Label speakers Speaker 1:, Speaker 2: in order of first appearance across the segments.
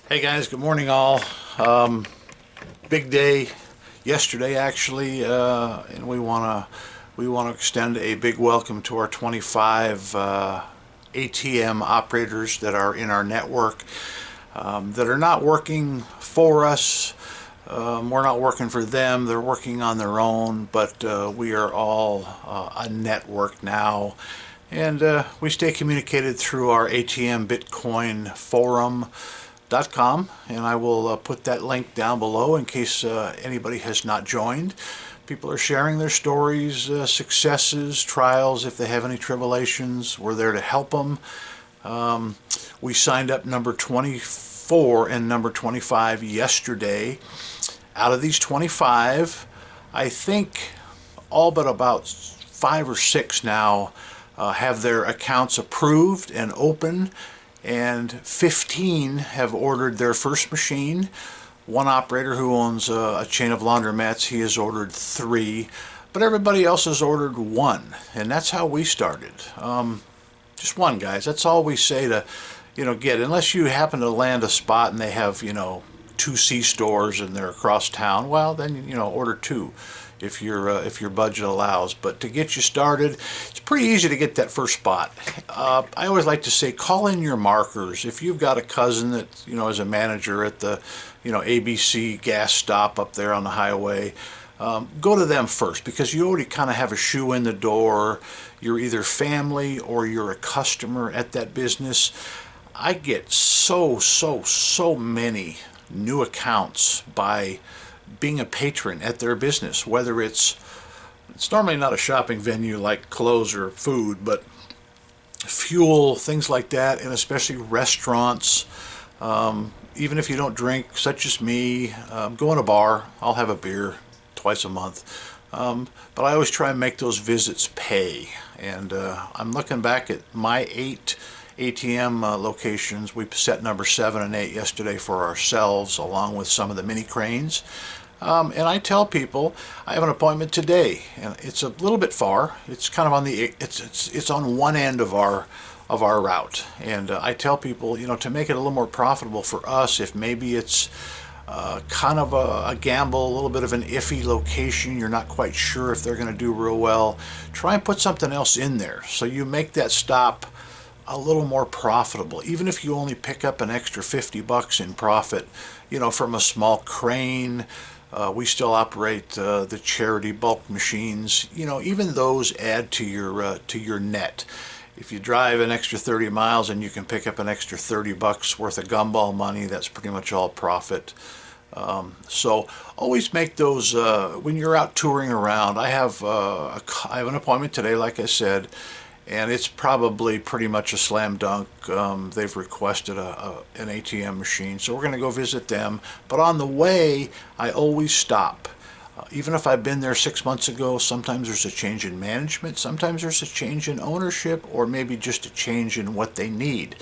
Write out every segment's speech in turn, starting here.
Speaker 1: Hey guys, good morning all. Big day yesterday actually, and we wanna extend a big welcome to our 25 ATM operators that are in our network that are not working for us. We're not working for them, they're working on their own, but we are all a network now. And we stay communicated through our ATM Bitcoin forum.com, and I will put that link down below in case anybody has not joined. People are sharing their stories, successes, trials. If they have any tribulations, we're there to help them. We signed up number 24 and number 25 yesterday. Out of these 25, I think all but about 5 or 6 now have their accounts approved and open, and 15 have ordered their first machine. One operator who owns a chain of laundromats, he has ordered 3, but everybody else has ordered 1, and that's how we started. Just one, guys. That's all we say to, get. Unless you happen to land a spot and they have, 2 C stores and they're across town, well, then, order 2 if your budget allows. But to get you started, it's pretty easy to get that first spot. I always like to say, call in your markers. If you've got a cousin that is a manager at the ABC gas stop up there on the highway, go to them first, because you already kind of have a shoe in the door. You're either family or you're a customer at that business. I get so many new accounts by being a patron at their business, whether it's normally not a shopping venue like clothes or food, but fuel, things like that, and especially restaurants. Even if you don't drink, such as me, go in a bar, I'll have a beer twice a month. But I always try and make those visits pay. And I'm looking back at my 8 ATM locations. We set number 7 and 8 yesterday for ourselves, along with some of the mini cranes. And I tell people I have an appointment today, and it's a little bit far. It's kind of on it's on one end of our route, and I tell people, to make it a little more profitable for us, if maybe it's kind of a gamble, a little bit of an iffy location, you're not quite sure if they're going to do real well, try and put something else in there so you make that stop a little more profitable. Even if you only pick up an extra $50 in profit, from a small crane. We still operate the charity bulk machines. Even those add to your net. If you drive an extra 30 miles and you can pick up an extra $30 worth of gumball money, that's pretty much all profit. So always make those when you're out touring around. I have an appointment today, like I said, and it's probably pretty much a slam dunk. They've requested an ATM machine, so we're going to go visit them. But on the way, I always stop. Even if I've been there 6 months ago, sometimes there's a change in management, sometimes there's a change in ownership, or maybe just a change in what they need.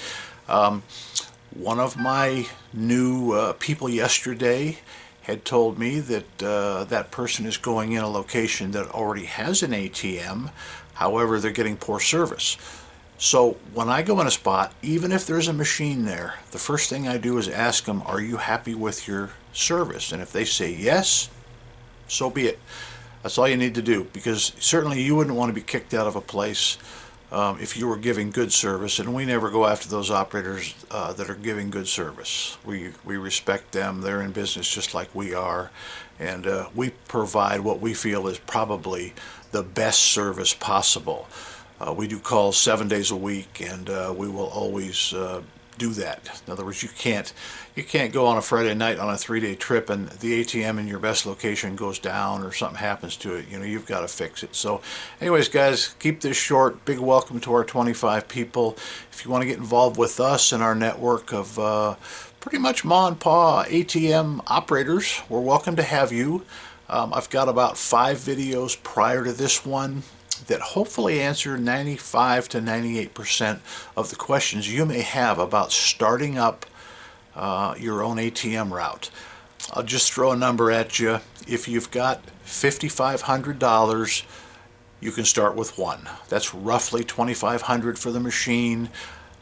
Speaker 1: One of my new people yesterday had told me that that person is going in a location that already has an ATM. However, they're getting poor service. So when I go in a spot, even if there's a machine there, the first thing I do is ask them, are you happy with your service? And if they say yes, so be it. That's all you need to do, because certainly you wouldn't want to be kicked out of a place if you were giving good service, and we never go after those operators that are giving good service. We respect them. They're in business just like we are, and we provide what we feel is probably the best service possible. We do calls 7 days a week, and we will always do that. In other words, you can't go on a Friday night on a 3-day trip and the ATM in your best location goes down or something happens to it. You've got to fix it. So anyways, guys, keep this short. Big welcome to our 25 people. If you want to get involved with us in our network of pretty much ma and pa ATM operators, we're welcome to have you. I've got about 5 videos prior to this one that hopefully answer 95 to 98% of the questions you may have about starting up your own ATM route. I'll just throw a number at you. If you've got $5,500, you can start with 1. That's roughly $2,500 for the machine.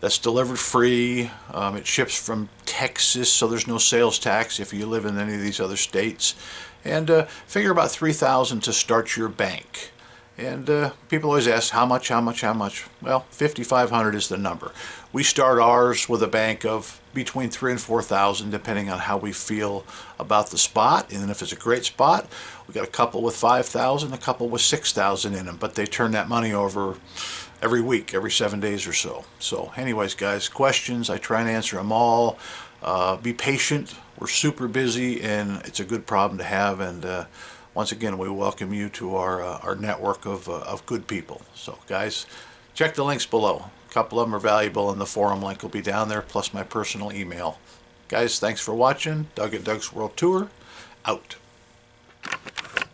Speaker 1: That's delivered free. It ships from Texas, so there's no sales tax if you live in any of these other states. And figure about $3,000 to start your bank. And people always ask, how much, how much, how much? Well, $5,500 is the number. We start ours with a bank of between $3,000 and $4,000, depending on how we feel about the spot. And if it's a great spot, we got a couple with $5,000, a couple with $6,000 in them. But they turn that money over every week, every 7 days or so. So anyways, guys, questions, I try and answer them all. Be patient. We're super busy, and it's a good problem to have. And once again, we welcome you to our network of good people. So guys, check the links below. A couple of them are valuable, and the forum link will be down there, plus my personal email. Guys, thanks for watching. Doug at Doug's World Tour, out.